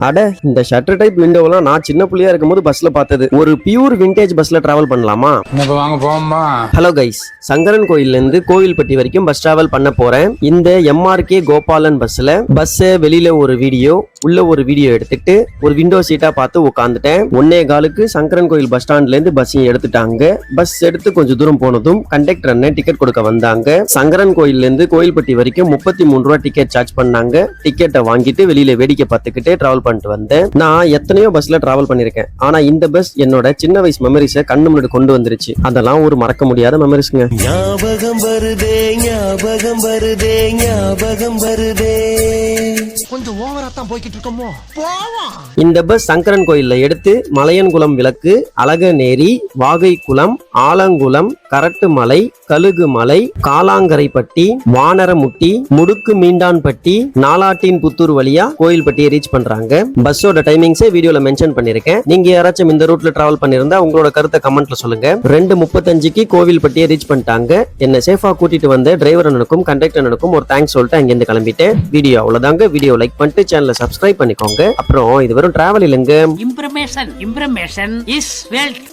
அட இந்த shutter type விண்டோவெல்லாம் நான் சின்ன புள்ளையா இருக்கும்போது பஸ்ல பார்த்தது. ஒரு பியூர் விண்டேஜ் பஸ்ல டிராவல் பண்ணலாமா? வாங்க போமா. ஹலோ கைஸ், சங்கரன் கோயில்ல இருந்து கோவில்பட்டி வரைக்கும் பஸ் டிராவல் பண்ண போறேன். இந்த எம்ஆர்கே கோபாலன் பஸ்ல வெளியில ஒரு வீடியோ உள்ள ஒரு வீடியோ எடுத்துட்டு ஒரு விண்டோ சீட்டா பார்த்து உட்காந்துட்டேன். 1:15 சங்கரன் கோயில் பஸ் ஸ்டாண்ட்ல இருந்து பஸ்ஸையும் எடுத்துட்டாங்க. பஸ் எடுத்து கொஞ்சம் தூரம் போனதும் கண்டக்டர் அண்ணன் டிக்கெட் கொடுக்க வந்தாங்க. சங்கரன் கோயில்ல இருந்து கோயில்பட்டி வரைக்கும் 33 ரூபாய் டிக்கெட் சார்ஜ் பண்ணாங்க. டிக்கெட்டை வாங்கிட்டு வெளியில வேடிக்கை பார்த்துக்கிட்டே டிராவல் பண்ணிட்டு வந்தேன். நான் எத்தனையோ பஸ்ல டிராவல் பண்ணிருக்கேன். ஆனா இந்த பஸ் என்னோட சின்ன வயசு மெமரிஸை கண்ணு முன்னாடி கொண்டு வந்துருச்சு. அதெல்லாம் ஒரு மறக்க முடியாத மெமரிஸ்ங்க. ஞாபகம் வருதே ஞாபகம் வருதே ஞாபகம் வருதே. கொஞ்சம் ஓவரா தான் போய்கிட்டு இருக்கோமோ. இந்த பஸ் சங்கரன் கோயில்ல எடுத்து மலையன்குளம் விளக்கு, அழகநேரி, வாகைக்குளம், ஆலங்குளம், கரட்டுமலை, கழுகுமலை, காலாங்கரைப்பட்டி, வானரமுட்டி, முடுக்கு மீண்டான்பட்டி, நாலாட்டின் புத்தூர் வழியா கோயில்பட்டியை ரீச் பண்றாங்க. பஸ்ஸோட டைமிங்ஸை வீடியோல மென்ஷன் பண்ணிருக்கேன். நீங்க யாராச்சும் இந்த ரூட்ல டிராவல் பண்ணிருந்தா உங்களோட கருத்தை கமெண்ட்ல சொல்லுங்க. 2:35 கோவில்பட்டியை ரீச் பண்ணிட்டாங்க. என்ன சேஃபா கூட்டிட்டு வந்த டிரைவர் அண்ணனுக்கும் கண்டக்டர் அண்ணனுக்கும் ஒரு தேங்க்ஸ் சொல்லிட்டு அங்கிருந்து கிளம்பிட்டேன். வீடியோ அவ்வளவுதாங்க. வீடியோ லைக் பண்ணிட்டு சேனலை சப்ஸ்கிரைப் பண்ணிக்கோங்க. அப்புறம் இது வெறும் டிராவல் இல்லைங்க. இம்ப்ரமேஷன் இஸ் வெல்த்.